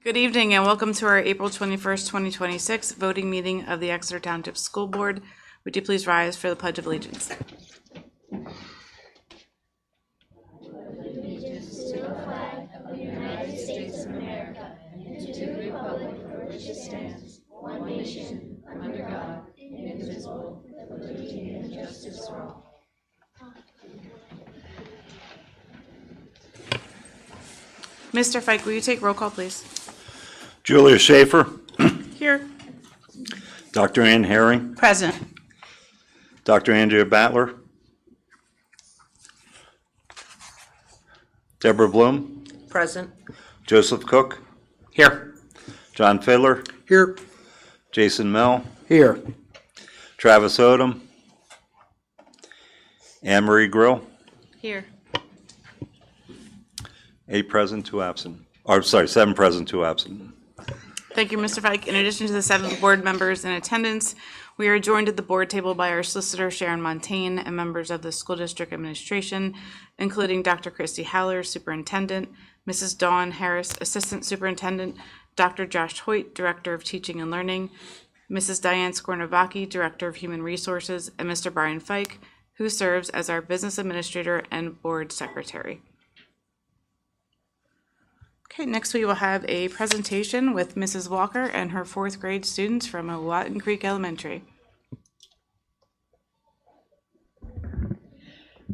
Good evening and welcome to our April 21st, 2026 voting meeting of the Exeter Township School Board. Would you please rise for the Pledge of Allegiance? Allegiance to the flag of the United States of America and to the republic for which it stands, one nation, under God, indivisible, with liberty and justice for all. Mr. Fike, will you take roll call, please? Julia Schaefer. Here. Dr. Ann Herring. Present. Dr. Andrea Battler. Deborah Bloom. Present. Joseph Cook. Here. John Fiddler. Here. Jason Mell. Here. Travis Odom. Anne Marie Grill. Here. 8 present, 2 absent. Or, sorry, 7 present, 2 absent. Thank you, Mr. Fike. In addition to the 7 board members in attendance, we are joined at the board table by our solicitor, Sharon Montaigne, and members of the school district administration, including Dr. Christy Haller, superintendent, Mrs. Dawn Harris, assistant superintendent, Dr. Josh Hoyt, director of teaching and learning, Mrs. Diane Skornovaki, director of human resources, and Mr. Brian Fike, who serves as our business administrator and board secretary. Okay, next we will have a presentation with Mrs. Walker and her 4th grade students from Watton Creek Elementary.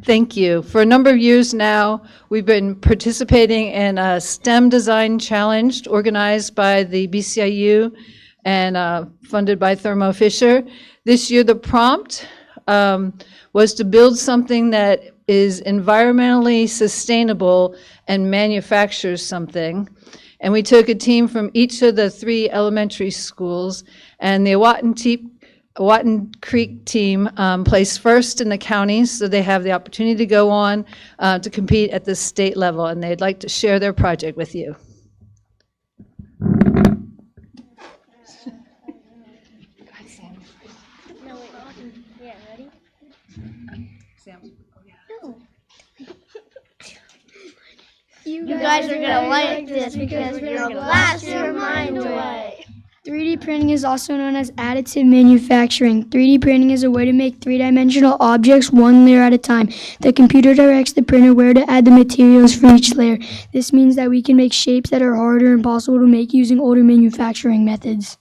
Thank you. For a number of years now, we've been participating in a STEM design challenge organized by the BCIU and funded by Thermo Fisher. This year, the prompt was to build something that is environmentally sustainable and manufactures something. And we took a team from each of the 3 elementary schools, and the Watton Creek team placed first in the county, so they have the opportunity to go on to compete at the state level, and they'd like to share their project with you. You guys are gonna like this because we're gonna blast your mind away. 3D printing is also known as additive manufacturing. 3D printing is a way to make 3-dimensional objects one layer at a time. The computer directs the printer where to add the materials for each layer. This means that we can make shapes that are harder and impossible to make using older manufacturing methods.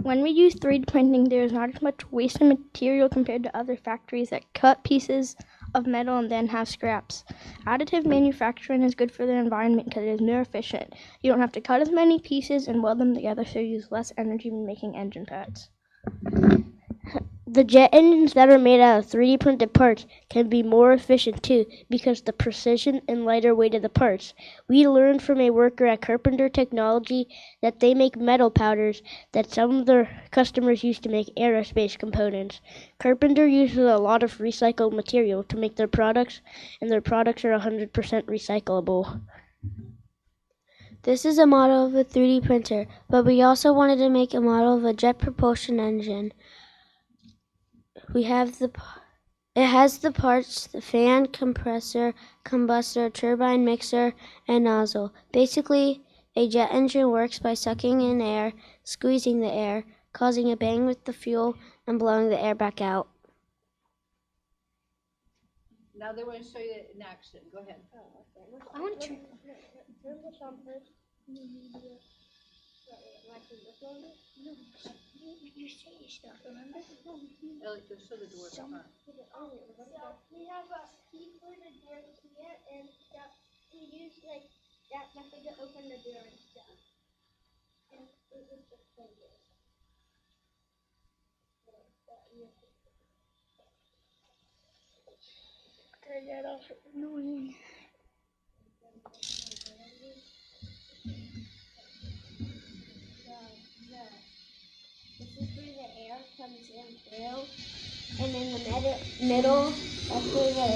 When we use 3D printing, there is not as much waste of material compared to other factories that cut pieces of metal and then have scraps. Additive manufacturing is good for the environment because it is more efficient. You don't have to cut as many pieces and weld them together, so you use less energy when making engine parts. The jet engines that are made out of 3D printed parts can be more efficient too because the precision and lighter weight of the parts. We learned from a worker at Carpenter Technology that they make metal powders that some of their customers use to make aerospace components. Carpenter uses a lot of recycled material to make their products, and their products are 100% recyclable. This is a model of a 3D printer, but we also wanted to make a model of a jet propulsion engine. It has the parts: the fan, compressor, combustor, turbine, mixer, and nozzle. Basically, a jet engine works by sucking in air, squeezing the air, causing a bang with the fuel, and blowing the air back out. Now they want to show you it in action. Go ahead. I want to turn this on first. You say your stuff, remember? Ellie, go show the door. So we have a key for the door here, and stuff. We use like that method to open the door and stuff. And it was just like this. Turn that off. Annoying. This is where the air comes in through, and in the middle, that's where the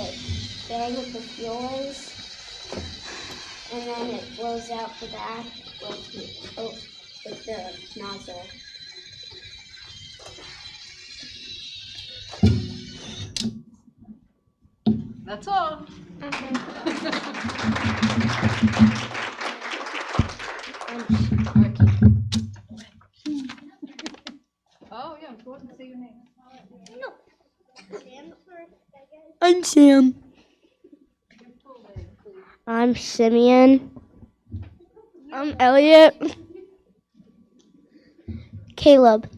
bag with the fuel is, and then it blows out the back with the nozzle. That's all. Sam. I'm Simeon. I'm Elliot. Caleb.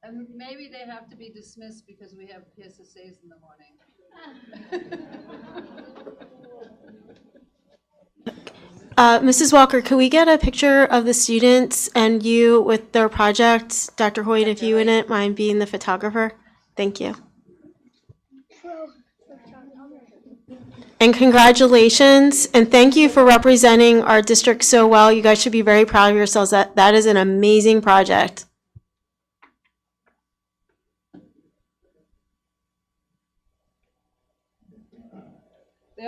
And maybe they have to be dismissed because we have PSSAs in the morning. Mrs. Walker, could we get a picture of the students and you with their project? Dr. Hoyt, if you wouldn't mind being the photographer. Thank you. And congratulations, and thank you for representing our district so well. You guys should be very proud of yourselves. That is an amazing project. They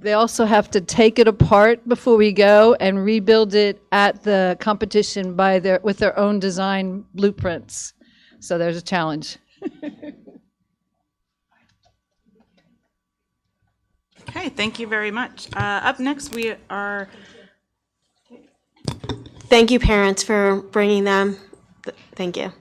They also have to take it apart before we go and rebuild it at the competition with their own design blueprints. So there's a challenge. Okay, thank you very much. Up next, we are, Thank you, parents, for bringing them. Thank you.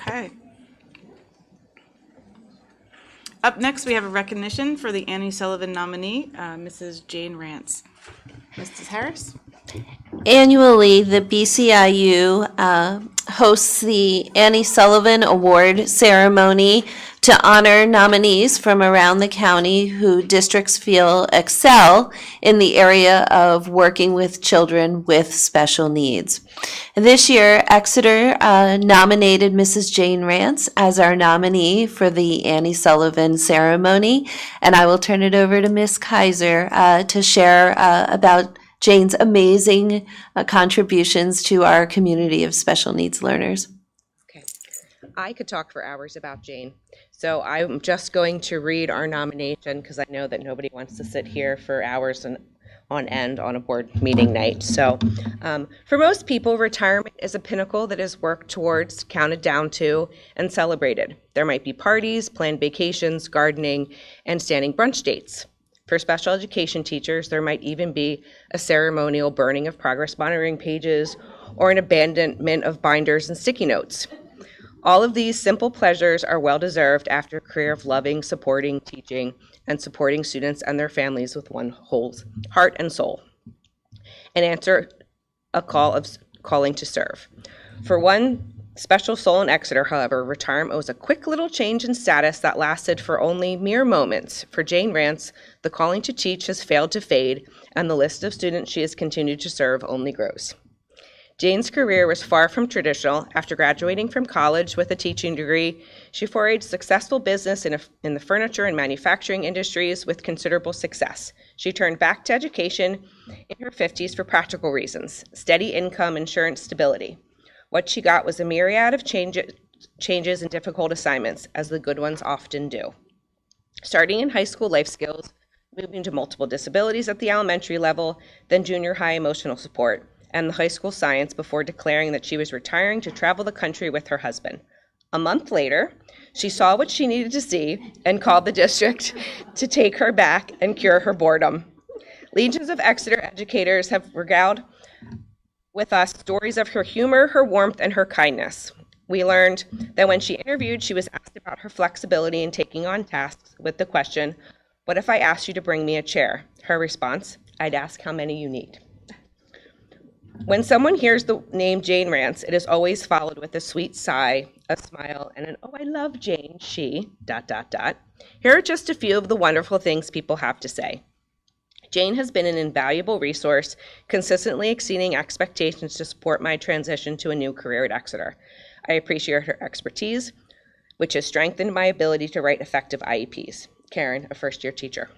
okay. Up next, we have a recognition for the Annie Sullivan nominee, Mrs. Jane Rance. Mrs. Harris? Annually, the BCIU hosts the Annie Sullivan Award ceremony to honor nominees from around the county who districts feel excel in the area of working with children with special needs. This year, Exeter nominated Mrs. Jane Rance as our nominee for the Annie Sullivan ceremony, and I will turn it over to Ms. Kaiser to share about Jane's amazing contributions to our community of special needs learners. Okay. I could talk for hours about Jane. So I'm just going to read our nomination because I know that nobody wants to sit here for hours on end on a board meeting night. So for most people, retirement is a pinnacle that is worked towards, counted down to, and celebrated. There might be parties, planned vacations, gardening, and standing brunch dates. For special education teachers, there might even be a ceremonial burning of progress monitoring pages or an abandonment of binders and sticky notes. All of these simple pleasures are well-deserved after a career of loving, supporting, teaching, and supporting students and their families with one whole heart and soul. And answer a calling to serve. For one special soul in Exeter, however, retirement was a quick little change in status that lasted for only mere moments. For Jane Rance, the calling to teach has failed to fade, and the list of students she has continued to serve only grows. Jane's career was far from traditional. After graduating from college with a teaching degree, she forayed successful business in the furniture and manufacturing industries with considerable success. She turned back to education in her 50s for practical reasons: steady income, insurance stability. What she got was a myriad of changes and difficult assignments, as the good ones often do. Starting in high school life skills, moving to multiple disabilities at the elementary level, then junior high emotional support, and the high school science before declaring that she was retiring to travel the country with her husband. A month later, she saw what she needed to see and called the district to take her back and cure her boredom. Legions of Exeter educators have regaled with us stories of her humor, her warmth, and her kindness. We learned that when she interviewed, she was asked about her flexibility in taking on tasks with the question, "What if I asked you to bring me a chair?" Her response, "I'd ask how many you need." When someone hears the name Jane Rance, it is always followed with a sweet sigh, a smile, and an "oh, I love Jane, she, ... Here are just a few of the wonderful things people have to say. Jane has been an invaluable resource, consistently exceeding expectations to support my transition to a new career at Exeter. I appreciate her expertise, which has strengthened my ability to write effective IEPs. Karen, a first-year teacher.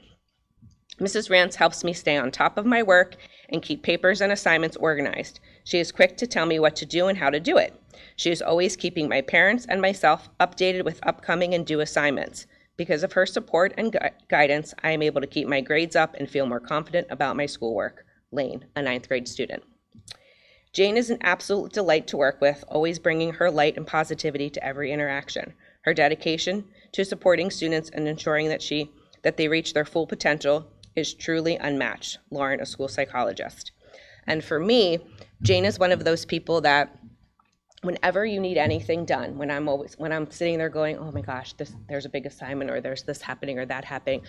Mrs. Rance helps me stay on top of my work and keep papers and assignments organized. She is quick to tell me what to do and how to do it. She is always keeping my parents and myself updated with upcoming and due assignments. Because of her support and guidance, I am able to keep my grades up and feel more confident about my schoolwork. Lane, a 9th grade student. Jane is an absolute delight to work with, always bringing her light and positivity to every interaction. Her dedication to supporting students and ensuring that they reach their full potential is truly unmatched. Lauren, a school psychologist. And for me, Jane is one of those people that whenever you need anything done, when I'm sitting there going, oh my gosh, there's a big assignment, or there's this happening or that happening,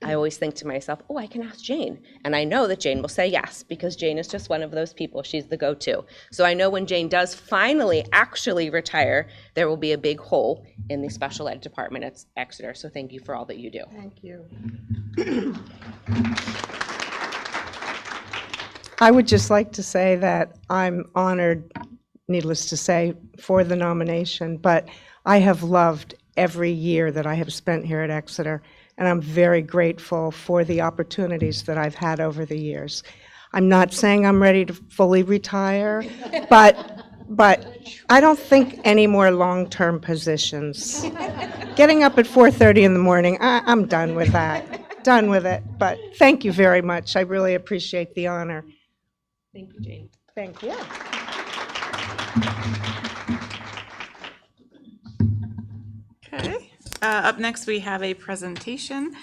I always think to myself, oh, I can ask Jane. And I know that Jane will say yes, because Jane is just one of those people. She's the go-to. So I know when Jane does finally actually retire, there will be a big hole in the special ed department at Exeter. So thank you for all that you do. Thank you. I would just like to say that I'm honored, needless to say, for the nomination, but I have loved every year that I have spent here at Exeter, and I'm very grateful for the opportunities that I've had over the years. I'm not saying I'm ready to fully retire, but I don't think any more long-term positions. Getting up at 4:30 in the morning, I'm done with that, done with it. But thank you very much. I really appreciate the honor. Thank you, Jane. Thank you. Okay. Up next, we have a presentation,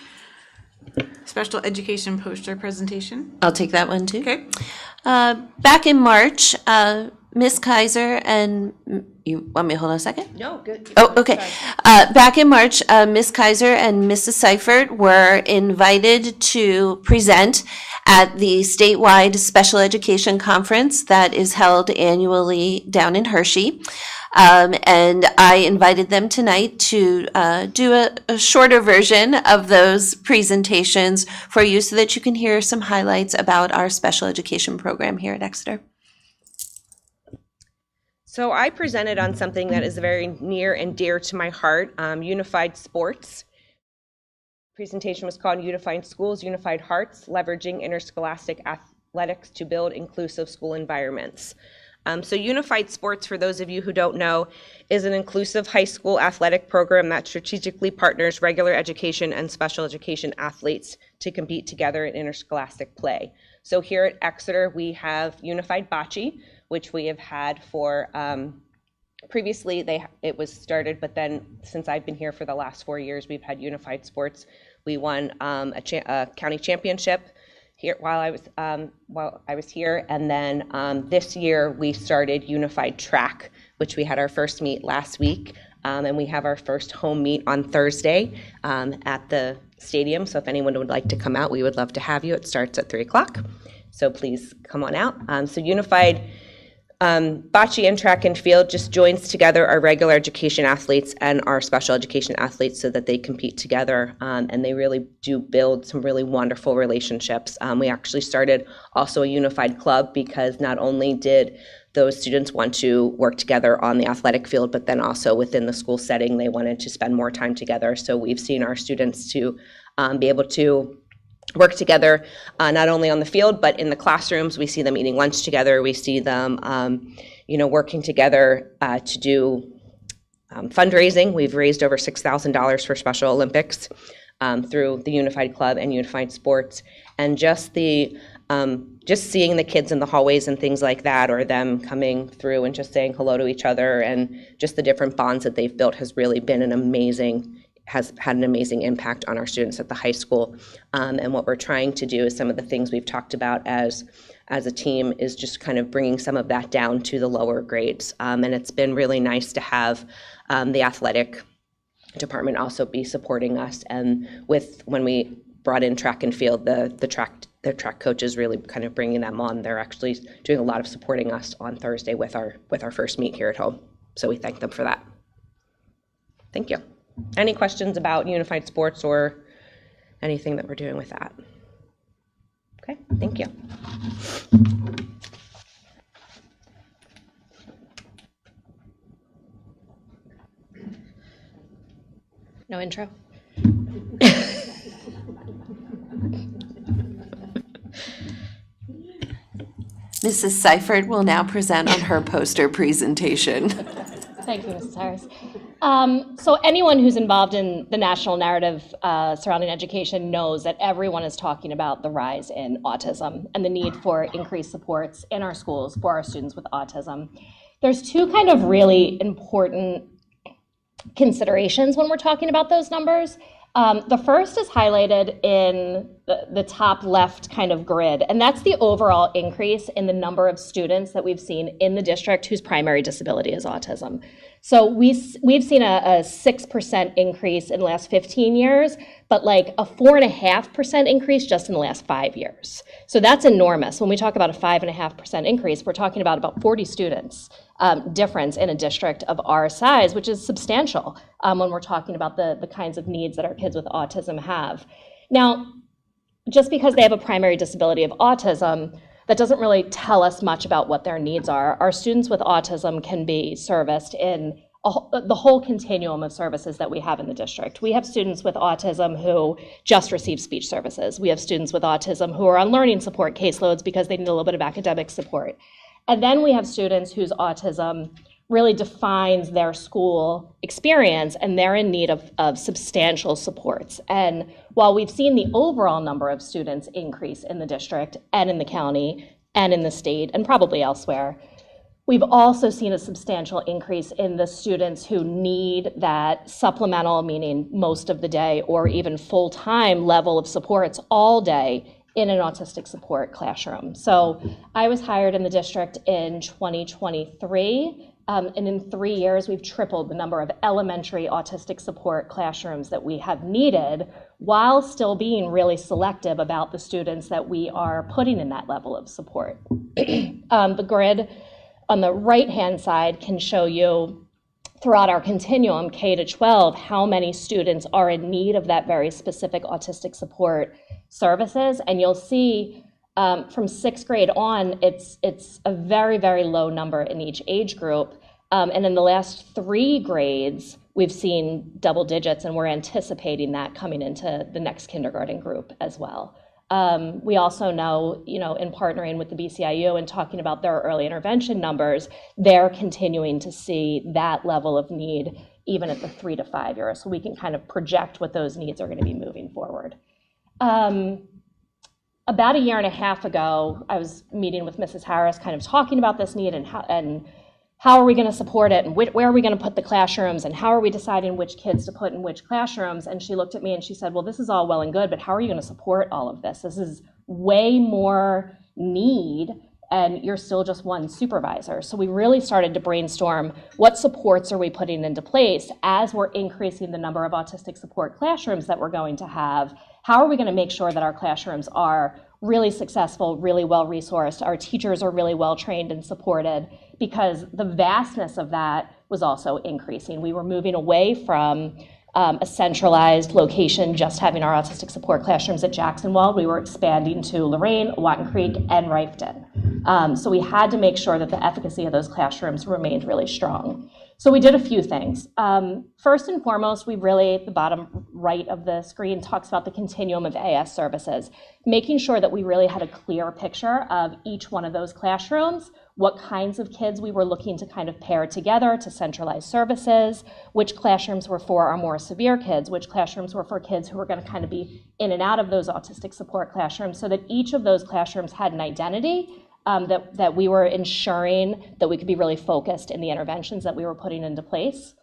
special education poster presentation. I'll take that one too. Okay. Back in March, Ms. Kaiser and, you want me to hold on a second? No, good. Oh, okay. Back in March, Ms. Kaiser and Mrs. Seifert were invited to present at the statewide special education conference that is held annually down in Hershey. And I invited them tonight to do a shorter version of those presentations for you so that you can hear some highlights about our special education program here at Exeter. So I presented on something that is very near and dear to my heart, unified sports. Presentation was called Unified Schools, Unified Hearts, Leveraging Interscholastic Athletics to Build Inclusive School Environments. So Unified Sports, for those of you who don't know, is an inclusive high school athletic program that strategically partners regular education and special education athletes to compete together in interscholastic play. So here at Exeter, we have Unified Bocce, which we have had for, previously it was started, but then since I've been here for the last 4 years, we've had Unified Sports. We won a county championship here while I was here, and then this year we started Unified Track, which we had our first meet last week, and we have our first home meet on Thursday at the stadium. So if anyone would like to come out, we would love to have you. It starts at 3 o'clock, so please come on out. So Unified Bocce and track and field just joins together our regular education athletes and our special education athletes so that they compete together, and they really do build some really wonderful relationships. We actually started also a unified club because not only did those students want to work together on the athletic field, but then also within the school setting, they wanted to spend more time together. So we've seen our students to be able to work together, not only on the field, but in the classrooms. We see them eating lunch together. We see them, working together to do fundraising. We've raised over $6,000 for Special Olympics through the Unified Club and Unified Sports. And just just seeing the kids in the hallways and things like that, or them coming through and just saying hello to each other, and just the different bonds that they've built has really been has had an amazing impact on our students at the high school. And what we're trying to do is some of the things we've talked about as a team is just kind of bringing some of that down to the lower grades. And it's been really nice to have the athletic department also be supporting us. And when we brought in track and field, the track coaches really kind of bringing them on. They're actually doing a lot of supporting us on Thursday with our first meet here at home. So we thank them for that. Thank you. Any questions about Unified Sports or anything that we're doing with that? Okay, thank you. No intro? Mrs. Seifert will now present on her poster presentation. Thank you, Mrs. Harris. So anyone who's involved in the national narrative surrounding education knows that everyone is talking about the rise in autism and the need for increased supports in our schools for our students with autism. There's two kind of really important considerations when we're talking about those numbers. The first is highlighted in the top left kind of grid, and that's the overall increase in the number of students that we've seen in the district whose primary disability is autism. So we've seen a 6% increase in the last 15 years, but like a 4.5% increase just in the last 5 years. So that's enormous. When we talk about a 5.5% increase, we're talking about 40 students difference in a district of our size, which is substantial when we're talking about the kinds of needs that our kids with autism have. Now, just because they have a primary disability of autism, that doesn't really tell us much about what their needs are. Our students with autism can be serviced in the whole continuum of services that we have in the district. We have students with autism who just receive speech services. We have students with autism who are on learning support caseloads because they need a little bit of academic support. And then we have students whose autism really defines their school experience, and they're in need of substantial supports. And while we've seen the overall number of students increase in the district and in the county and in the state and probably elsewhere, we've also seen a substantial increase in the students who need that supplemental, meaning most of the day or even full-time level of supports all day in an autistic support classroom. So I was hired in the district in 2023. And in 3 years, we've tripled the number of elementary autistic support classrooms that we have needed, while still being really selective about the students that we are putting in that level of support. The grid on the right-hand side can show you throughout our continuum, K to 12, how many students are in need of that very specific autistic support services. And you'll see from 6th grade on, it's a very, very low number in each age group. And in the last 3 grades, we've seen double digits, and we're anticipating that coming into the next kindergarten group as well. We also know, in partnering with the BCIU and talking about their early intervention numbers, they're continuing to see that level of need even at the 3 to 5 years. So we can kind of project what those needs are going to be moving forward. About a year and a half ago, I was meeting with Mrs. Harris, kind of talking about this need and how are we going to support it, and where are we going to put the classrooms, and how are we deciding which kids to put in which classrooms. And she looked at me and she said, well, this is all well and good, but how are you going to support all of this? This is way more need, and you're still just one supervisor. So we really started to brainstorm, what supports are we putting into place as we're increasing the number of autistic support classrooms that we're going to have? How are we going to make sure that our classrooms are really successful, really well-resourced, our teachers are really well-trained and supported? Because the vastness of that was also increasing. We were moving away from a centralized location, just having our autistic support classrooms at Jacksonwald. We were expanding to Lorraine, Watton Creek, and Riften. So we had to make sure that the efficacy of those classrooms remained really strong. So we did a few things. First and foremost, we really, the bottom right of the screen talks about the continuum of AS services, making sure that we really had a clear picture of each one of those classrooms, what kinds of kids we were looking to kind of pair together to centralize services, which classrooms were for our more severe kids, which classrooms were for kids who were going to kind of be in and out of those autistic support classrooms, so that each of those classrooms had an identity, that we were ensuring that we could be really focused in the interventions that we were putting into place.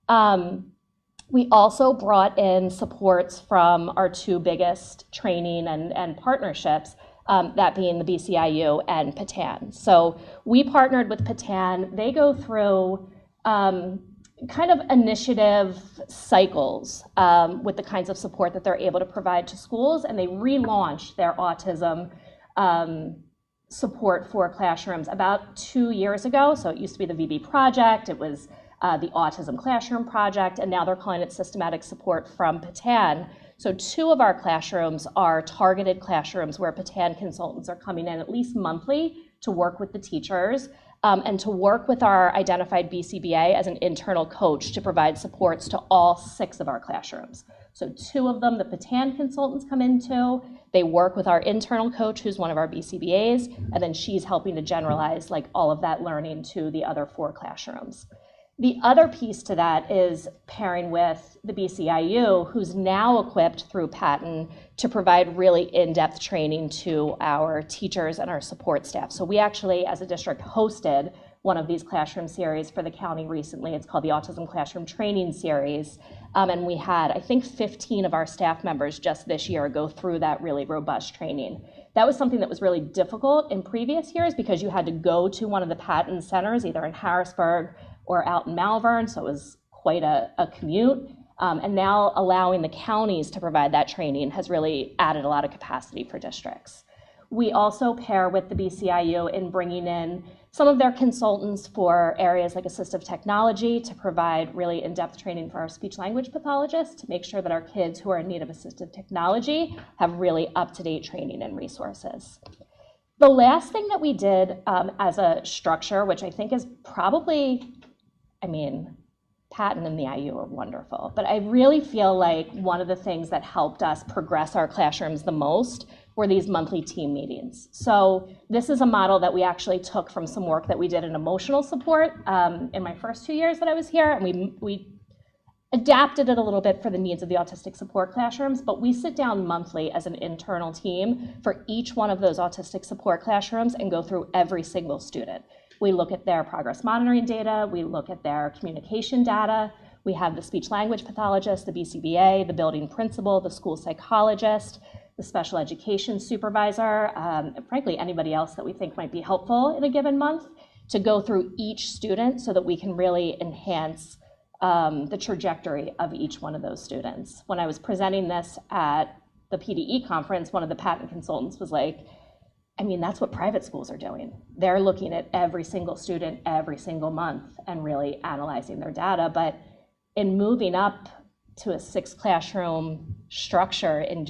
We also brought in supports from our 2 biggest training and partnerships, that being the BCIU and Patan. So we partnered with Patan. They go through kind of initiative cycles with the kinds of support that they're able to provide to schools, and they relaunched their autism support for classrooms about 2 years ago. So it used to be the VB Project, it was the Autism Classroom Project, and now they're calling it Systematic Support from Patan. So 2 of our classrooms are targeted classrooms where Patan consultants are coming in at least monthly to work with the teachers and to work with our identified BCBA as an internal coach to provide supports to all 6 of our classrooms. So 2 of them, the Patan consultants come into, they work with our internal coach, who's one of our BCBAs, and then she's helping to generalize like all of that learning to the other 4 classrooms. The other piece to that is pairing with the BCIU, who's now equipped through Patton to provide really in-depth training to our teachers and our support staff. So we actually, as a district, hosted one of these classroom series for the county recently. It's called the Autism Classroom Training Series. And we had, I think, 15 of our staff members just this year go through that really robust training. That was something that was really difficult in previous years because you had to go to one of the Patton centers, either in Harrisburg or out in Malvern, so it was quite a commute. And now allowing the counties to provide that training has really added a lot of capacity for districts. We also pair with the BCIU in bringing in some of their consultants for areas like assistive technology to provide really in-depth training for our speech-language pathologists to make sure that our kids who are in need of assistive technology have really up-to-date training and resources. The last thing that we did as a structure, which I think is probably, Patton and the IU are wonderful, but I really feel like one of the things that helped us progress our classrooms the most were these monthly team meetings. So this is a model that we actually took from some work that we did in emotional support in my first 2 years that I was here, and we adapted it a little bit for the needs of the autistic support classrooms, but we sit down monthly as an internal team for each one of those autistic support classrooms and go through every single student. We look at their progress monitoring data, we look at their communication data, we have the speech language pathologist, the BCBA, the building principal, the school psychologist, the special education supervisor, and frankly, anybody else that we think might be helpful in a given month to go through each student so that we can really enhance the trajectory of each one of those students. When I was presenting this at the PDE conference, one of the Patton consultants was like, that's what private schools are doing. They're looking at every single student every single month and really analyzing their data. But in moving up to a 6-classroom structure in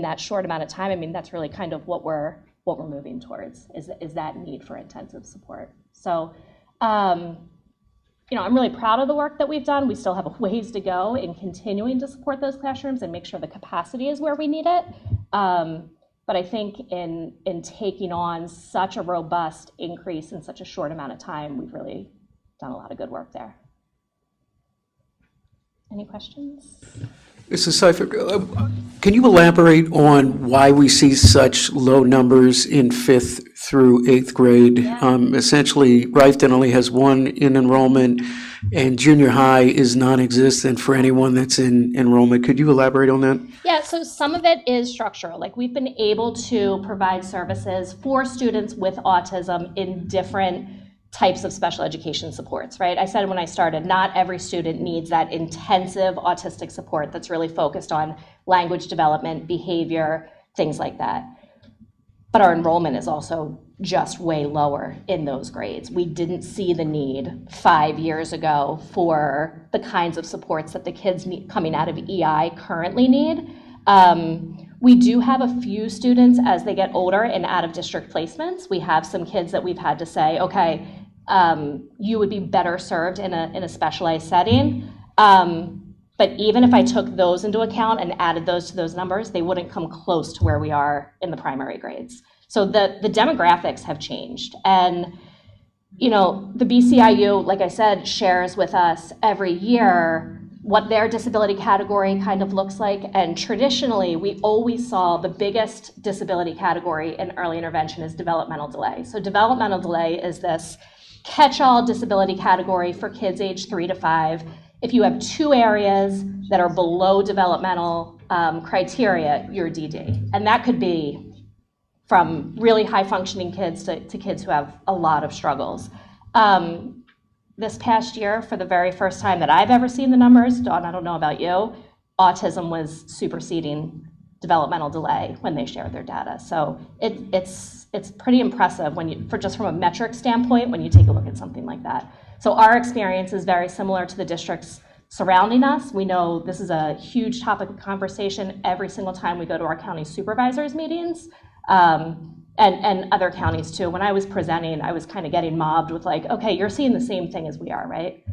that short amount of time, that's really kind of what we're moving towards is that need for intensive support. So, I'm really proud of the work that we've done. We still have a ways to go in continuing to support those classrooms and make sure the capacity is where we need it. But I think in taking on such a robust increase in such a short amount of time, we've really done a lot of good work there. Any questions? Mrs. Seifert, can you elaborate on why we see such low numbers in 5th through 8th grade? Yeah. Essentially, Rifton only has 1 in enrollment, and junior high is non-existent for anyone that's in enrollment. Could you elaborate on that? Yeah, so some of it is structural. Like we've been able to provide services for students with autism in different types of special education supports, right? I said when I started, not every student needs that intensive autistic support that's really focused on language development, behavior, things like that. But our enrollment is also just way lower in those grades. We didn't see the need 5 years ago for the kinds of supports that the kids coming out of EI currently need. We do have a few students as they get older in out-of-district placements. We have some kids that we've had to say, okay, you would be better served in a specialized setting. But even if I took those into account and added those to those numbers, they wouldn't come close to where we are in the primary grades. So the demographics have changed. And the BCIU, like I said, shares with us every year what their disability category kind of looks like. And traditionally, we always saw the biggest disability category in early intervention is developmental delay. So developmental delay is this catch-all disability category for kids age 3 to 5. If you have 2 areas that are below developmental criteria, you're DD. And that could be from really high-functioning kids to kids who have a lot of struggles. This past year, for the very first time that I've ever seen the numbers, Dawn, I don't know about you, autism was superseding developmental delay when they shared their data. So it's pretty impressive just from a metric standpoint when you take a look at something like that. So our experience is very similar to the districts surrounding us. We know this is a huge topic of conversation every single time we go to our county supervisors meetings. And other counties too. When I was presenting, I was kind of getting mobbed with like, okay, you're seeing the same thing as we are, right?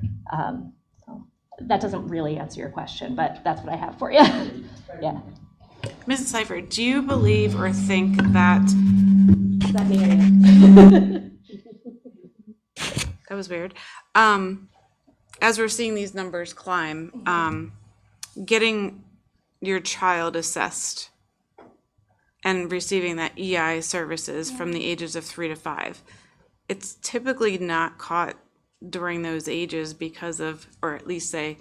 So that doesn't really answer your question, but that's what I have for you. Yeah. Mrs. Seifert, do you believe or think that... That that was weird. as we're seeing these numbers climb, getting your child assessed and receiving that EI services from the ages of 3 to 5, it's typically not caught during those ages because of, or at least say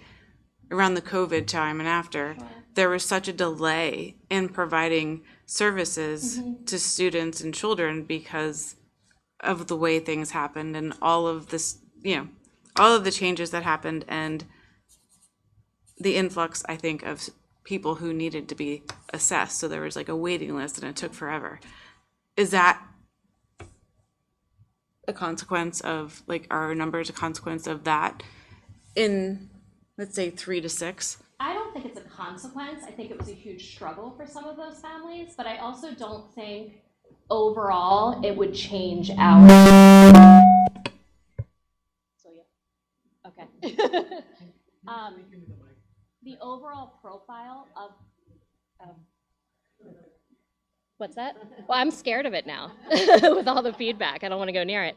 around the COVID time and after, there was such a delay in providing services to students and children because of the way things happened and all of this, all of the changes that happened and the influx, I think, of people who needed to be assessed. So there was like a waiting list and it took forever. Is that a consequence of, like, our numbers a consequence of that in, let's say, 3 to 6? I don't think it's a consequence. I think it was a huge struggle for some of those families, but I also don't think overall it would change our. So yeah, okay. The overall profile of what's that? Well, I'm scared of it now with all the feedback. I don't want to go near it.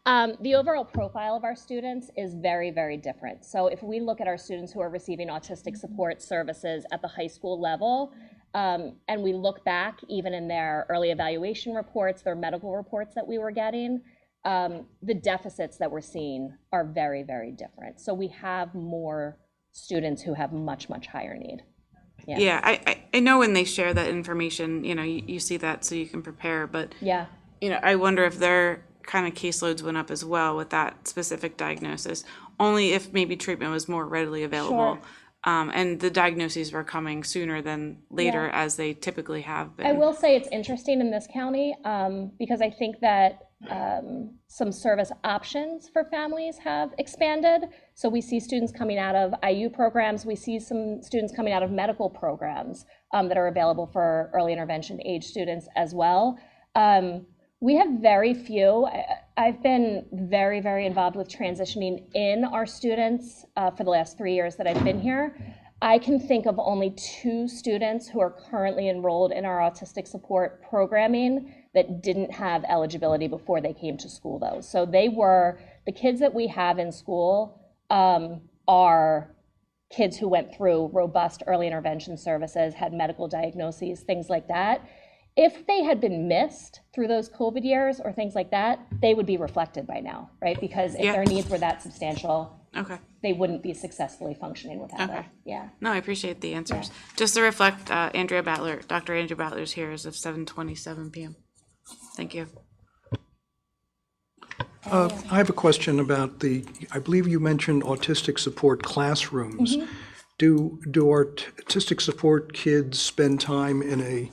The overall profile of our students is very, very different. So if we look at our students who are receiving autistic support services at the high school level, and we look back even in their early evaluation reports, their medical reports that we were getting, the deficits that we're seeing are very, very different. So we have more students who have much, much higher need. Yeah, I know when they share that information, you see that so you can prepare, but yeah, I wonder if their kind of caseloads went up as well with that specific diagnosis, only if maybe treatment was more readily available. Sure. And the diagnoses were coming sooner than later, as they typically have been. I will say it's interesting in this county because I think that some service options for families have expanded. So we see students coming out of IU programs. We see some students coming out of medical programs that are available for early intervention age students as well. We have very few. I've been very, very involved with transitioning in our students for the last 3 years that I've been here. I can think of only 2 students who are currently enrolled in our autistic support programming that didn't have eligibility before they came to school, though. So the kids that we have in school are kids who went through robust early intervention services, had medical diagnoses, things like that. If they had been missed through those COVID years or things like that, they would be reflected by now, right? Because if their needs were that substantial, they wouldn't be successfully functioning without it. Yeah. No, I appreciate the answers. Just to reflect, Dr. Andrea Battler's here as of 7:27 p.m. Thank you. I have a question about I believe you mentioned autistic support classrooms. Mm-hmm. Do autistic support kids spend time in a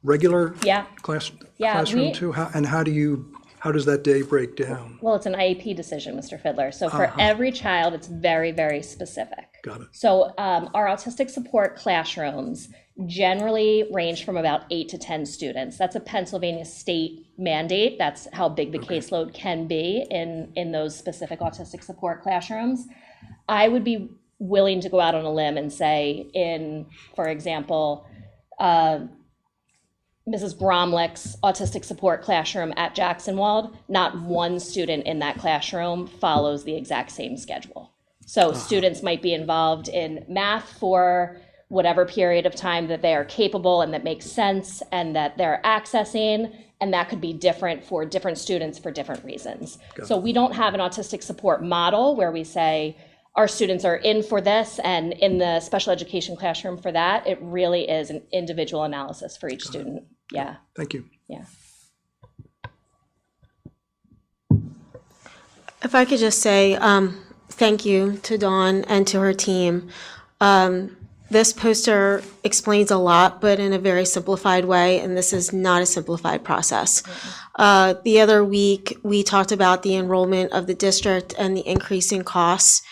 regular classroom too? How does that day break down? Well, it's an IEP decision, Mr. Fiddler. So for every child, it's very, very specific. Got it. So our autistic support classrooms generally range from about 8 to 10 students. That's a Pennsylvania state mandate. That's how big the caseload can be in those specific autistic support classrooms. I would be willing to go out on a limb and say for example, Mrs. Bromlich's autistic support classroom at Jacksonwald, not one student in that classroom follows the exact same schedule. So students might be involved in math for whatever period of time that they are capable and that makes sense and that they're accessing, and that could be different for different students for different reasons. So we don't have an autistic support model where we say our students are in for this and in the special education classroom for that. It really is an individual analysis for each student. Yeah. Thank you. Yeah. If I could just say thank you to Dawn and to her team. This poster explains a lot, but in a very simplified way, and this is not a simplified process. The other week, we talked about the enrollment of the district and the increasing costs.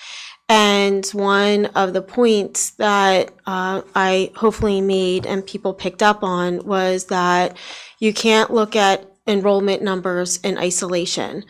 And one of the points that I hopefully made and people picked up on was that you can't look at enrollment numbers in isolation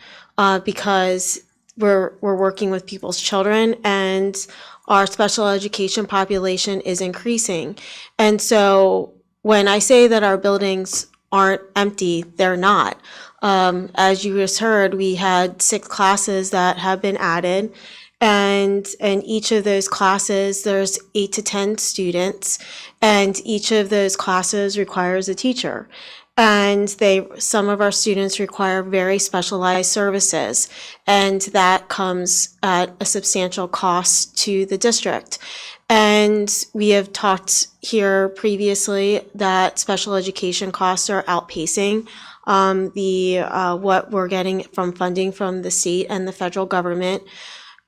because we're working with people's children and our special education population is increasing. And so when I say that our buildings aren't empty, they're not. As you just heard, we had 6 classes that have been added. And in each of those classes, there's 8 to 10 students, and each of those classes requires a teacher. And some of our students require very specialized services, and that comes at a substantial cost to the district. And we have talked here previously that special education costs are outpacing what we're getting from funding from the state and the federal government.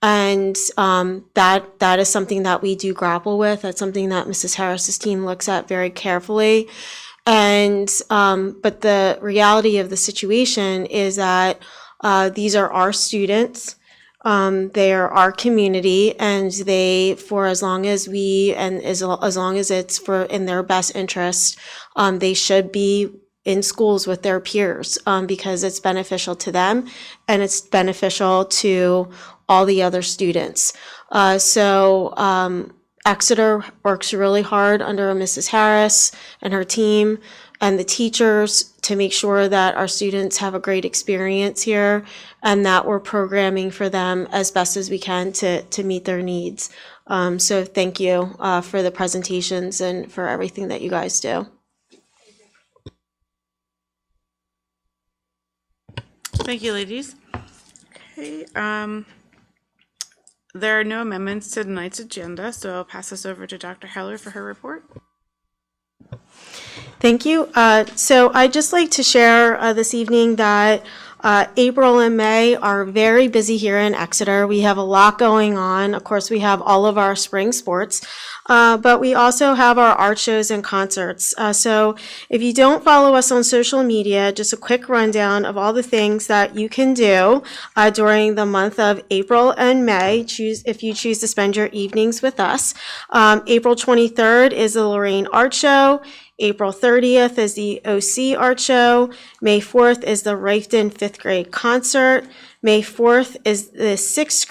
And that is something that we do grapple with. That's something that Mrs. Harris's team looks at very carefully. And but the reality of the situation is that these are our students. They are our community, and for as long as as long as it's in their best interest, they should be in schools with their peers, because it's beneficial to them and it's beneficial to all the other students. Exeter works really hard under Mrs. Harris and her team and the teachers to make sure that our students have a great experience here and that we're programming for them as best as we can to meet their needs. So thank you for the presentations and for everything that you guys do. Thank you, ladies. Okay, there are no amendments to tonight's agenda, so I'll pass this over to Dr. Heller for her report. Thank you. So I'd just like to share this evening that April and May are very busy here in Exeter. We have a lot going on. Of course, we have all of our spring sports, but we also have our art shows and concerts. So if you don't follow us on social media, just a quick rundown of all the things that you can do during the month of April and May, if you choose to spend your evenings with us. April 23rd is the Lorraine Art Show. April 30th is the OC Art Show. May 4th is the Rifton 5th grade concert. May 4th is the 6th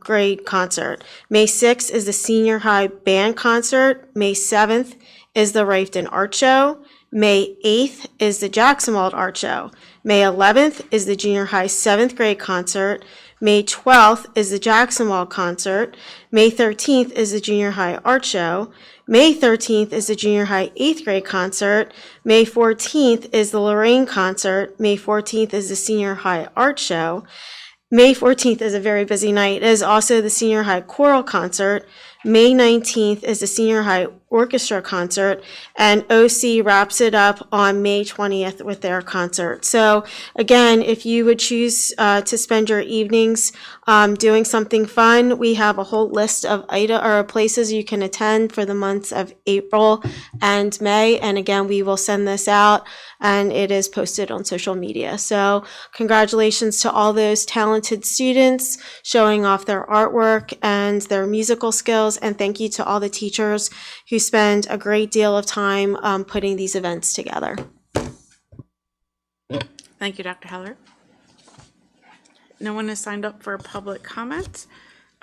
grade concert. May 6th is the senior high band concert. May 7th is the Rifton Art Show. May 8th is the Jacksonwald Art Show. May 11th is the junior high 7th grade concert. May 12th is the Jacksonwald concert. May 13th is the junior high art show. May 13th is the junior high 8th grade concert. May 14th is the Lorraine concert. May 14th is the senior high art show. May 14th is a very busy night. It is also the senior high choral concert. May 19th is the senior high orchestra concert, and OC wraps it up on May 20th with their concert. So again, if you would choose to spend your evenings doing something fun, we have a whole list of places you can attend for the months of April and May. And again, we will send this out and it is posted on social media. So congratulations to all those talented students showing off their artwork and their musical skills. And thank you to all the teachers who spend a great deal of time putting these events together. Thank you, Dr. Heller. No one has signed up for public comment.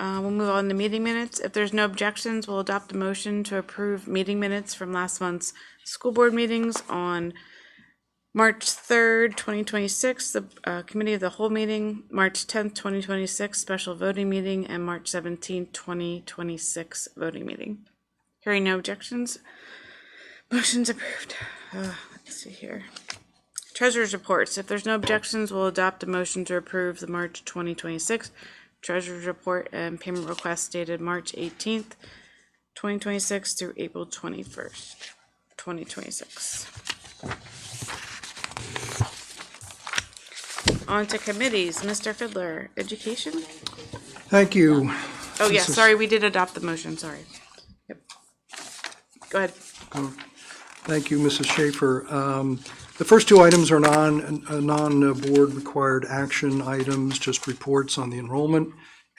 We'll move on to meeting minutes. If there's no objections, we'll adopt a motion to approve meeting minutes from last month's school board meetings on March 3rd, 2026, the Committee of the Whole meeting, March 10th, 2026, special voting meeting, and March 17th, 2026, voting meeting. Hearing no objections, motion's approved. Let's see here. Treasurer's reports. If there's no objections, we'll adopt a motion to approve the March 2026 Treasurer's report and payment request dated March 18th, 2026 through April 21st, 2026. On to committees. Mr. Fiddler, education? Thank you. Oh, yeah, sorry, we did adopt the motion, sorry. Yep. Go ahead. Thank you, Mrs. Schaefer. The first two items are non-board required action items, just reports on the enrollment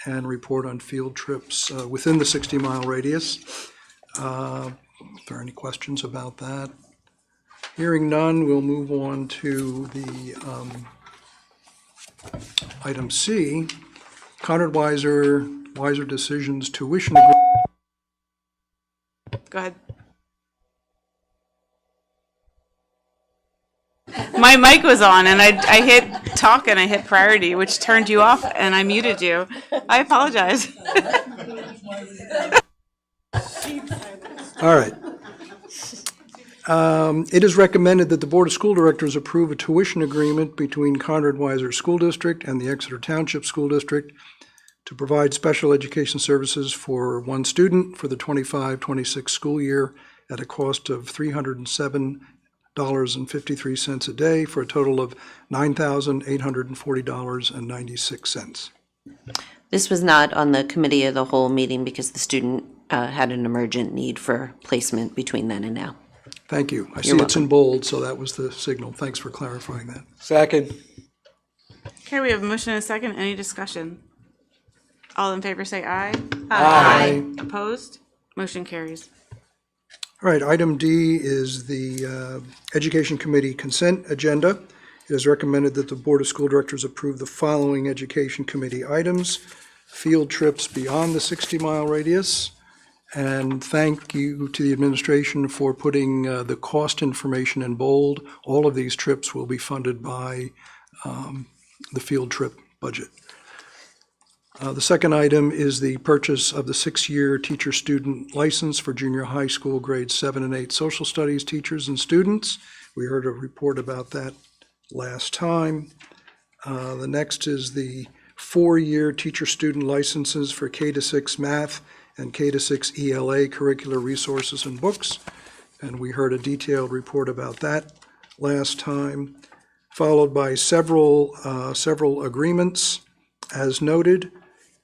and report on field trips within the 60-mile radius. If there are any questions about that. Hearing none, we'll move on to the item C, Conrad Weiser Decisions Tuition Agreement. Go ahead. My mic was on and I hit talk and I hit priority, which turned you off and I muted you. I apologize. All right. It is recommended that the Board of School Directors approve a tuition agreement between Conrad Weiser School District and the Exeter Township School District to provide special education services for one student for the 25-26 school year at a cost of $307.53 a day for a total of $9,840.96. This was not on the committee of the whole meeting because the student had an emergent need for placement between then and now. Thank you. I see You're it's in bold, so that was the signal. Thanks for clarifying that. Second. Okay, we have a motion and a second. Any discussion? All in favor say aye. Aye. Opposed? Motion carries. All right, item D is the Education Committee consent agenda. It is recommended that the Board of School Directors approve the following Education Committee items: field trips beyond the 60-mile radius, and thank you to the administration for putting the cost information in bold. All of these trips will be funded by the field trip budget. The second item is the purchase of the 6-year teacher-student license for junior high school grades 7 and 8 social studies teachers and students. We heard a report about that last time. The next is the 4-year teacher-student licenses for K-6 math and K-6 ELA curricular resources and books. And we heard a detailed report about that last time, followed by several agreements as noted.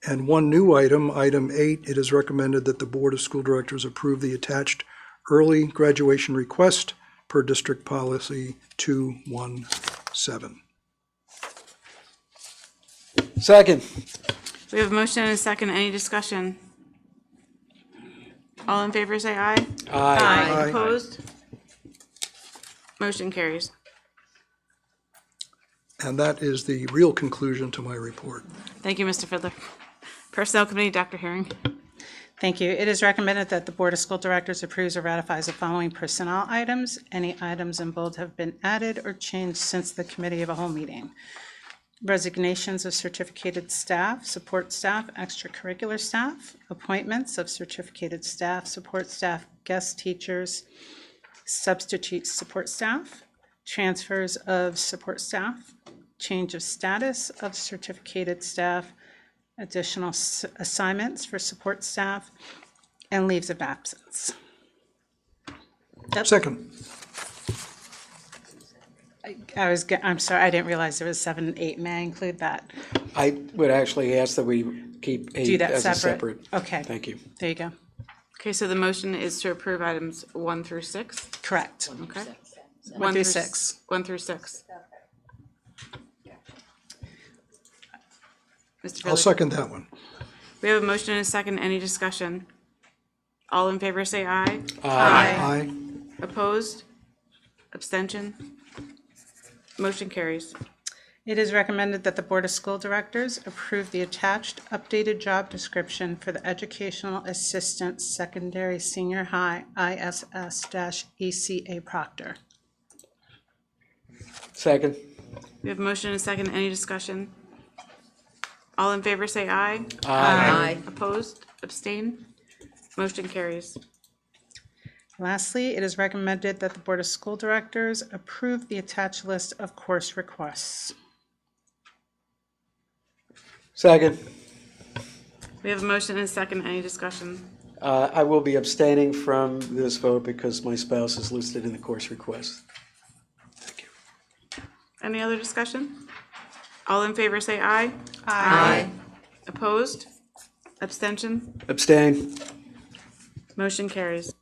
And one new item, item 8, it is recommended that the Board of School Directors approve the attached early graduation request per District Policy 217. Second. We have a motion and a second. Any discussion? All in favor say aye. Aye. Opposed? Motion carries. And that is the real conclusion to my report. Thank you, Mr. Fiddler. Personnel Committee, Dr. Herring. Thank you. It is recommended that the Board of School Directors approves or ratifies the following personnel items. Any items in bold have been added or changed since the committee of a whole meeting. Resignations of certificated staff, support staff, extracurricular staff, appointments of certificated staff, support staff, guest teachers, substitute support staff, transfers of support staff, change of status of certificated staff, additional assignments for support staff, and leaves of absence. Second. I'm sorry, I didn't realize there was 7 and 8. May I include that? I would actually ask that we keep Do 8 that as a separate? separate. Okay. Thank you. There you go. Okay, so the motion is to approve items 1 through 6? Correct. Okay. 1 through 6. 1 through 6. Mr. I'll Fiddler. second that one. We have a motion and a second. Any discussion? All in favor say aye. Aye. Opposed? Abstention? Motion carries. It is recommended that the Board of School Directors approve the attached updated job description for the Educational Assistant Secondary Senior High ISS-ECA Proctor. Second. We have a motion and a second. Any discussion? All in favor say aye. Aye. Opposed? Abstain? Motion carries. Lastly, it is recommended that the Board of School Directors approve the attached list of course requests. Second. We have a motion and a second. Any discussion? I will be abstaining from this vote because my spouse is listed in the course request. Any other discussion? All in favor say aye. Aye. Opposed? Abstention? Abstain. Motion carries.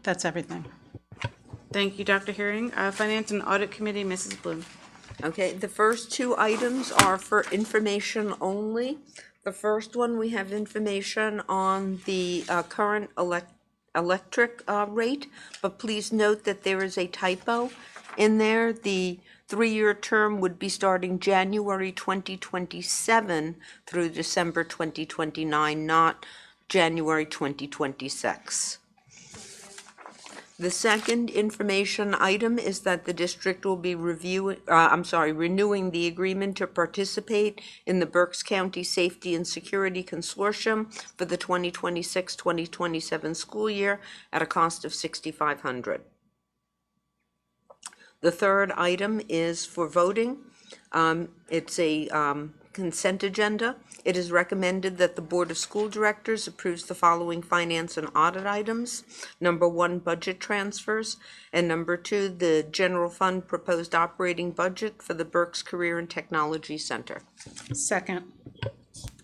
That's everything. Thank you, Dr. Herring. Finance and Audit Committee, Mrs. Bloom. Okay, the first 2 items are for information only. The first one, we have information on the current electric rate, but please note that there is a typo in there. The 3-year term would be starting January 2027 through December 2029, not January 2026. The second information item is that the district will be renewing the agreement to participate in the Berks County Safety and Security Consortium for the 2026-2027 school year at a cost of $6,500. The third item is for voting. It's a consent agenda. It is recommended that the Board of School Directors approves the following finance and audit items. Number 1, budget transfers, and number 2, the general fund proposed operating budget for the Berks Career and Technology Center. Second.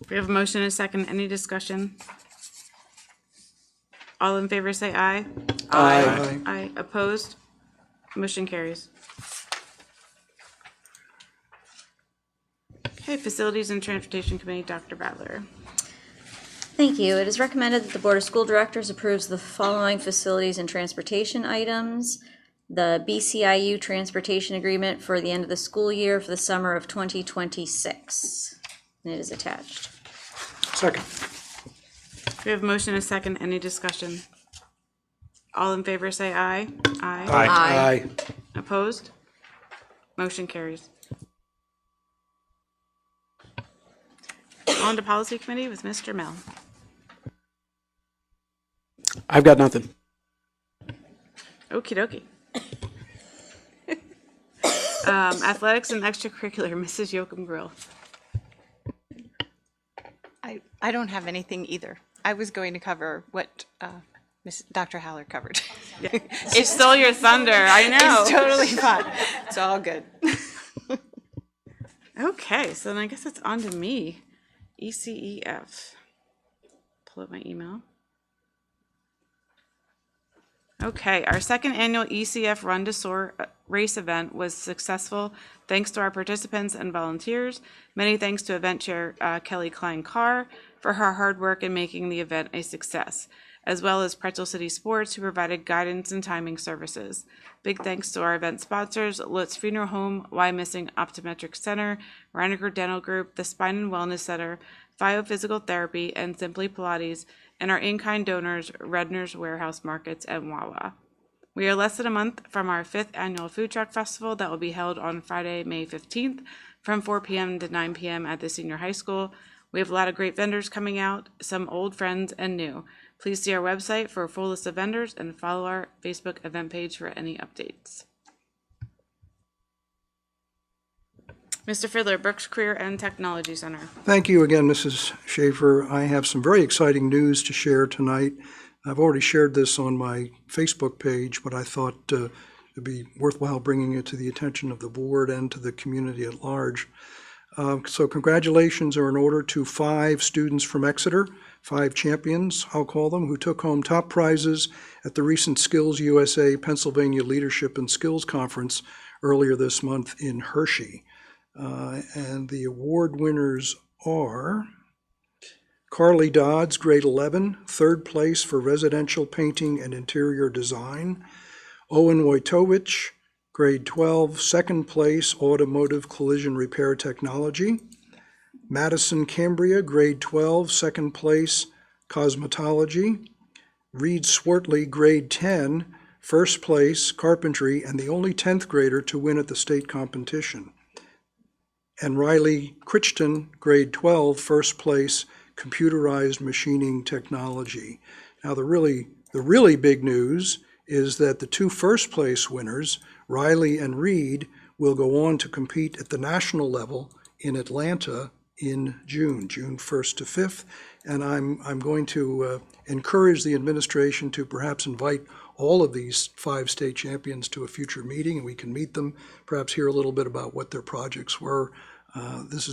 We have a motion and a second. Any discussion? All in favor say aye. Aye. Aye. Opposed? Motion carries. Okay, Facilities and Transportation Committee, Dr. Butler. Thank you. It is recommended that the Board of School Directors approves the following facilities and transportation items. The BCIU Transportation Agreement for the end of the school year for the summer of 2026. And it is attached. Second. We have a motion and a second. Any discussion? All in favor say aye. Aye. Aye. Opposed? Motion carries. On to Policy Committee with Mr. Mel. I've got nothing. Okie dokie. Athletics and extracurricular, Mrs. Yoakum Grill. I don't have anything either. I was going to cover what Dr. Haller covered. It stole your thunder, I know. It's totally fine. It's all good. Okay, so then I guess it's on to me. ECEF. Pull up my email. Okay, our second annual ECF Run to Soar race event was successful thanks to our participants and volunteers. Many thanks to event chair Kelly Klein-Carr for her hard work in making the event a success, as well as Pretzel City Sports, who provided guidance and timing services. Big thanks to our event sponsors, Lutz Funeral Home, Why Missing Optometric Center, Reiniger Dental Group, the Spine and Wellness Center, Phio Physical Therapy, and Simply Pilates, and our in-kind donors, Redner's Warehouse Markets and Wawa. We are less than a month from our 5th annual Food Truck Festival that will be held on Friday, May 15th from 4 p.m. to 9 p.m. at the senior high school. We have a lot of great vendors coming out, some old friends and new. Please see our website for a full list of vendors and follow our Facebook event page for any updates. Mr. Fiddler, Berks Career and Technology Center. Thank you again, Mrs. Schaefer. I have some very exciting news to share tonight. I've already shared this on my Facebook page, but I thought it'd be worthwhile bringing it to the attention of the board and to the community at large. So congratulations are in order to 5 students from Exeter, 5 champions, I'll call them, who took home top prizes at the recent Skills USA Pennsylvania Leadership and Skills Conference earlier this month in Hershey. And the award winners are Carly Dodds, grade 11, 3rd place for residential painting and interior design. Owen Wojtowicz, grade 12, 2nd place, automotive collision repair technology. Madison Cambria, grade 12, 2nd place, cosmetology. Reed Swartley, grade 10, 1st place, carpentry, and the only 10th grader to win at the state competition. And Riley Crichton, grade 12, 1st place, computerized machining technology. Now the really big news is that the 2 1st place winners, Riley and Reed, will go on to compete at the national level in Atlanta in June 1st to 5th. And I'm going to encourage the administration to perhaps invite all of these 5 state champions to a future meeting, and we can meet them, perhaps hear a little bit about what their projects were. This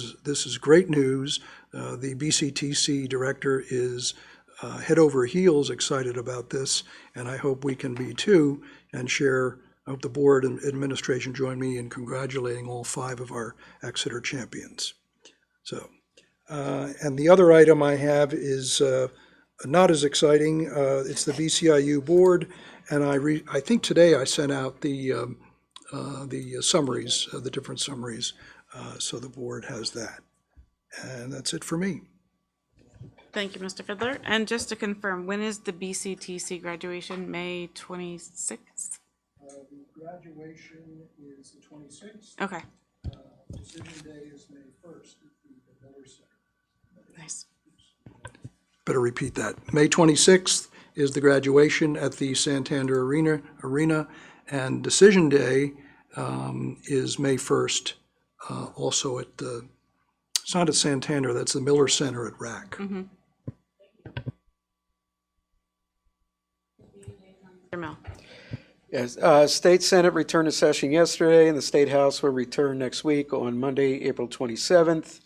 is great news. The BCTC director is head over heels excited about this, and I hope we can be too, and share. I hope the board and administration join me in congratulating all 5 of our Exeter champions. So, and the other item I have is not as exciting. It's the BCIU board, and I think today I sent out the summaries, the different summaries, so the board has that. And that's it for me. Thank you, Mr. Fiddler. And just to confirm, when is the BCTC graduation? May 26th? The graduation is the 26th. Okay, Decision day is May 1st at the Miller Center. nice. Better repeat that. May 26th is the graduation at the Santander Arena, and decision day is May 1st, also at the, it's not at Santander, that's the Miller Center at RAC. Mr. Mill. Yes, State Senate returned to session yesterday, and the State House will return next week on Monday, April 27th.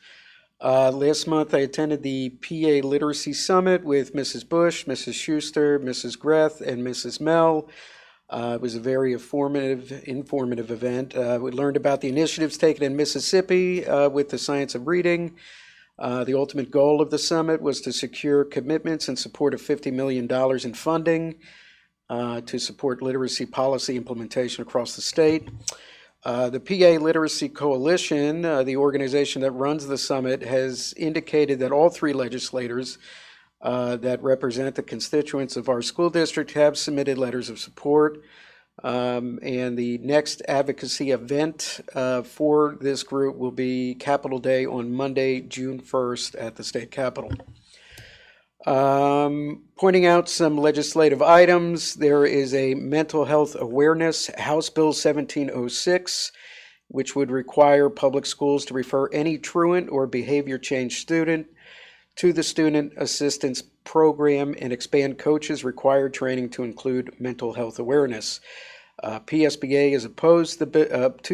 Last month, I attended the PA Literacy Summit with Mrs. Bush, Mrs. Schuster, Mrs. Greth, and Mrs. Mell. It was a very informative event. We learned about the initiatives taken in Mississippi with the science of reading. The ultimate goal of the summit was to secure commitments in support of $50 million in funding to support literacy policy implementation across the state. The PA Literacy Coalition, the organization that runs the summit, has indicated that all three legislators that represent the constituents of our school district have submitted letters of support. And the next advocacy event for this group will be Capitol Day on Monday, June 1st at the state capitol. Pointing out some legislative items, there is a mental health awareness, House Bill 1706, which would require public schools to refer any truant or behavior change student to the Student Assistance Program and expand coaches' required training to include mental health awareness. PSBA is opposed to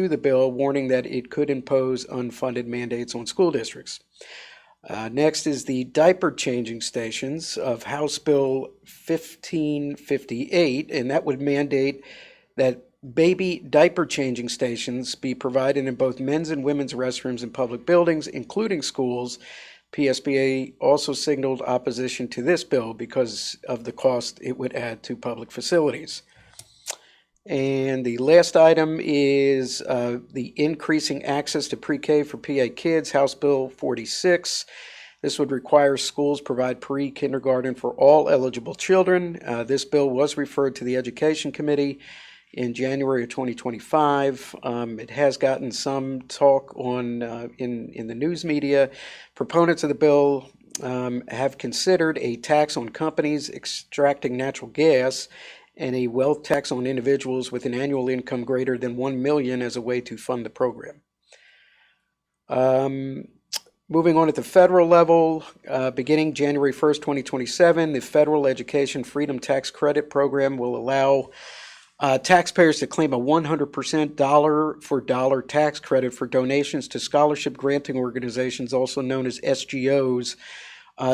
the bill, warning that it could impose unfunded mandates on school districts. Next is the diaper changing stations of House Bill 1558, and that would mandate that baby diaper changing stations be provided in both men's and women's restrooms in public buildings, including schools. PSBA also signaled opposition to this bill because of the cost it would add to public facilities. And the last item is the increasing access to pre-K for PA kids, House Bill 46. This would require schools provide pre-kindergarten for all eligible children. This bill was referred to the Education Committee in January of 2025. It has gotten some talk on in the news media. Proponents of the bill have considered a tax on companies extracting natural gas and a wealth tax on individuals with an annual income greater than $1 million as a way to fund the program. Moving on at the federal level, beginning January 1st, 2027, the Federal Education Freedom Tax Credit Program will allow taxpayers to claim a 100% dollar-for-dollar tax credit for donations to scholarship granting organizations, also known as SGOs.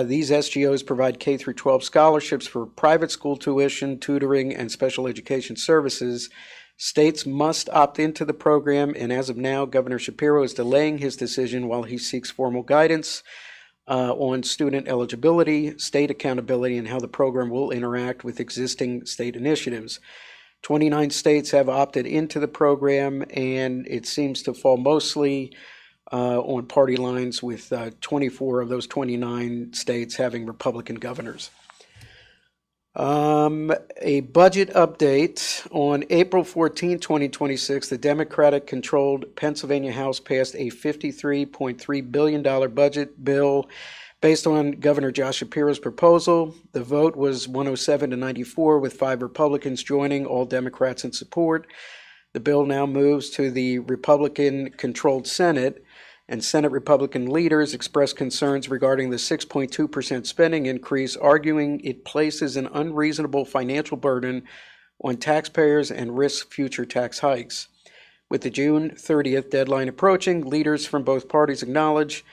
These SGOs provide K-12 scholarships for private school tuition, tutoring, and special education services. States must opt into the program, and as of now, Governor Shapiro is delaying his decision while he seeks formal guidance on student eligibility, state accountability, and how the program will interact with existing state initiatives. 29 states have opted into the program, and it seems to fall mostly on party lines, with 24 of those 29 states having Republican governors. A budget update. On April 14, 2026, the Democratic-controlled Pennsylvania House passed a $53.3 billion budget bill based on Governor Josh Shapiro's proposal. The vote was 107 to 94, with 5 Republicans joining, all Democrats in support. The bill now moves to the Republican-controlled Senate, and Senate Republican leaders expressed concerns regarding the 6.2% spending increase, arguing it places an unreasonable financial burden on taxpayers and risks future tax hikes. With the June 30th deadline approaching, leaders from both parties acknowledge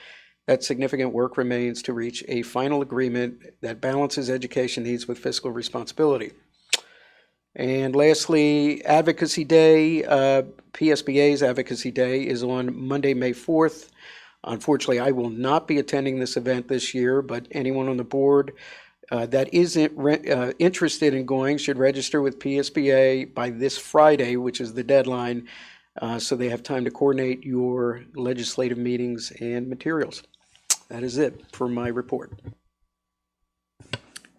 that significant work remains to reach a final agreement that balances education needs with fiscal responsibility. And lastly, Advocacy Day. PSBA's Advocacy Day is on Monday, May 4th. Unfortunately, I will not be attending this event this year, but anyone on the board that isn't interested in going should register with PSBA by this Friday, which is the deadline, so they have time to coordinate your legislative meetings and materials. That is it for my report.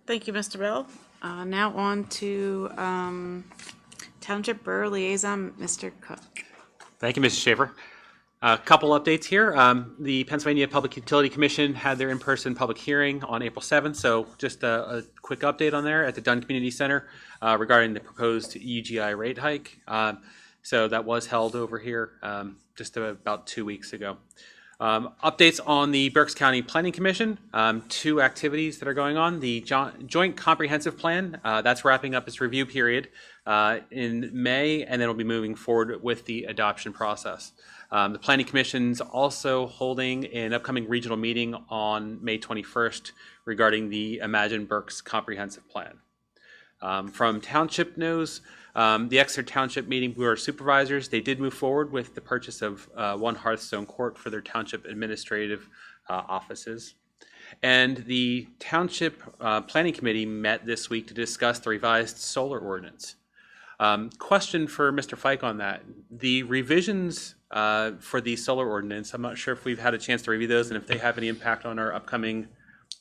Thank you, Mr. Bell. Now on to Township Borough Liaison, Mr. Cook. Thank you, Mrs. Schaefer. A couple updates here. The Pennsylvania Public Utility Commission had their in-person public hearing on April 7th, so just a quick update on there at the Dunn Community Center regarding the proposed UGI rate hike. So that was held over here just about 2 weeks ago. Updates on the Berks County Planning Commission, 2 activities that are going on. The Joint Comprehensive Plan, that's wrapping up its review period in May, and then it'll be moving forward with the adoption process. The Planning Commission's also holding an upcoming regional meeting on May 21st regarding the Imagine Berks Comprehensive Plan. From Township news, the Exeter Township meeting board of supervisors, they did move forward with the purchase of 1 Hearthstone Court for their township administrative offices. And the Township Planning Committee met this week to discuss the revised solar ordinance. Question for Mr. Fike on that. The revisions for the solar ordinance, I'm not sure if we've had a chance to review those and if they have any impact on our upcoming.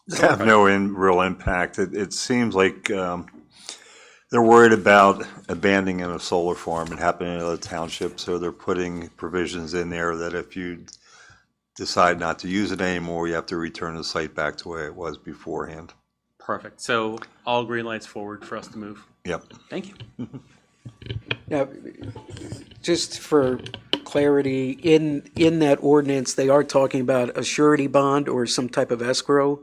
They have no real impact. It seems like they're worried about abandoning a solar farm and happening in other townships, so they're putting provisions in there that if you decide not to use it anymore, you have to return the site back to the way it was beforehand. Perfect. So all green lights forward for us to move. Yep. Thank you. Now, just for clarity, in that ordinance, they are talking about a surety bond or some type of escrow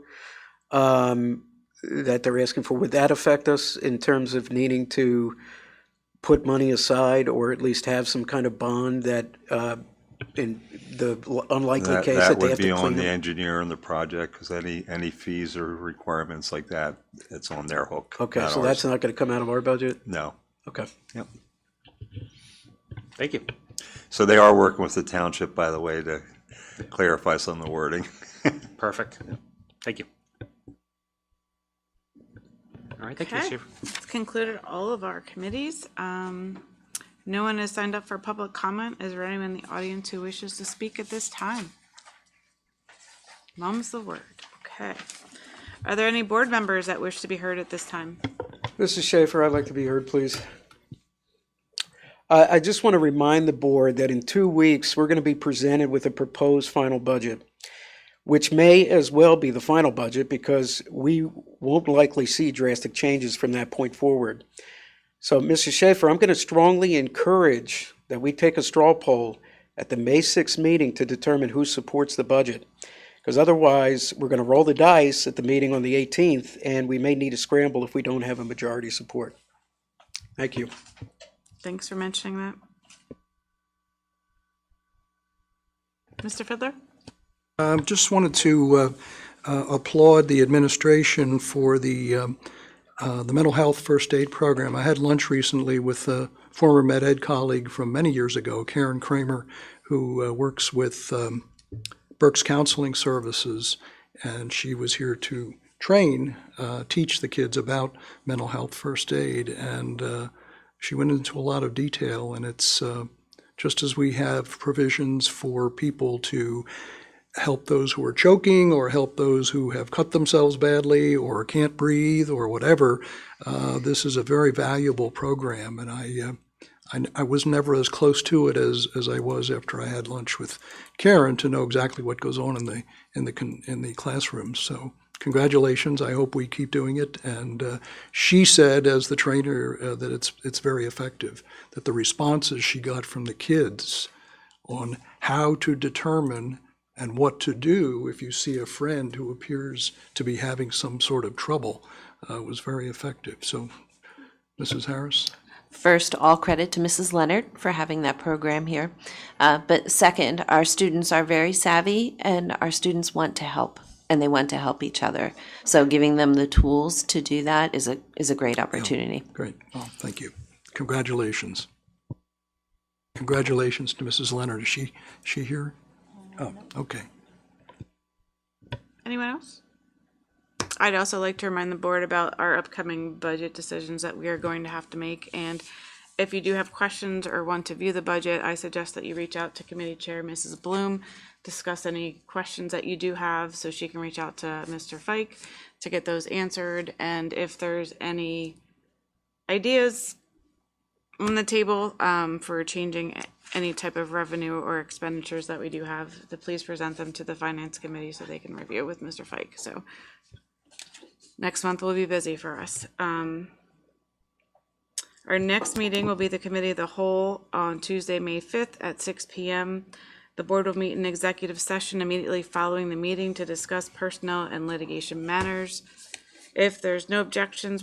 that they're asking for. Would that affect us in terms of needing to put money aside or at least have some kind of bond that in the unlikely case that they have to clean That would be on the up? engineer and the project, because any fees or requirements like that, it's on their hook. Okay, not so ours. that's not going to come out of our budget? No. Okay. Yep. Thank you. So they are working with the township, by the way, to clarify some of the wording. Perfect. Thank you. All right, thank you, Okay, Chief. that's concluded all of our committees. No one has signed up for public comment. Is there anyone in the audience who wishes to speak at this time? Mom's the word. Okay. Are there any board members that wish to be heard at this time? Mrs. Schaefer, I'd like to be heard, please. I just want to remind the board that in 2 weeks, we're going to be presented with a proposed final budget, which may as well be the final budget because we won't likely see drastic changes from that point forward. So, Mrs. Schaefer, I'm going to strongly encourage that we take a straw poll at the May 6th meeting to determine who supports the budget. Because otherwise, we're going to roll the dice at the meeting on the 18th, and we may need to scramble if we don't have a majority support. Thank you. Thanks for mentioning that. Mr. Fiddler? Just wanted to applaud the administration for the mental health first aid program. I had lunch recently with a former med ed colleague from many years ago, Karen Kramer, who works with Berks Counseling Services, and she was here to teach the kids about mental health first aid, and she went into a lot of detail, and it's just as we have provisions for people to help those who are choking or help those who have cut themselves badly or can't breathe or whatever, this is a very valuable program, and I was never as close to it as I was after I had lunch with Karen to know exactly what goes on in the classroom. So congratulations. I hope we keep doing it. And she said, as the trainer, that it's very effective. That the responses she got from the kids on how to determine and what to do if you see a friend who appears to be having some sort of trouble was very effective. So, Mrs. Harris? First, all credit to Mrs. Leonard for having that program here. But second, our students are very savvy and our students want to help and they want to help each other. So giving them the tools to do that is a great opportunity. Yeah, great. Well, thank you. Congratulations. Congratulations to Mrs. Leonard. Is she here? Oh, okay. Anyone else? I'd also like to remind the board about our upcoming budget decisions that we are going to have to make. And if you do have questions or want to view the budget, I suggest that you reach out to Committee Chair Mrs. Bloom. discuss any questions that you do have, so she can reach out to Mr. Fike to get those answered. And if there's any ideas on the table for changing any type of revenue or expenditures that we do have, to please present them to the Finance Committee so they can review with Mr. Fike. So next month will be busy for us. Our next meeting will be the Committee of the Whole on Tuesday, May 5th at 6 p.m. The board will meet in executive session immediately following the meeting to discuss personnel and litigation matters. If there's no objections,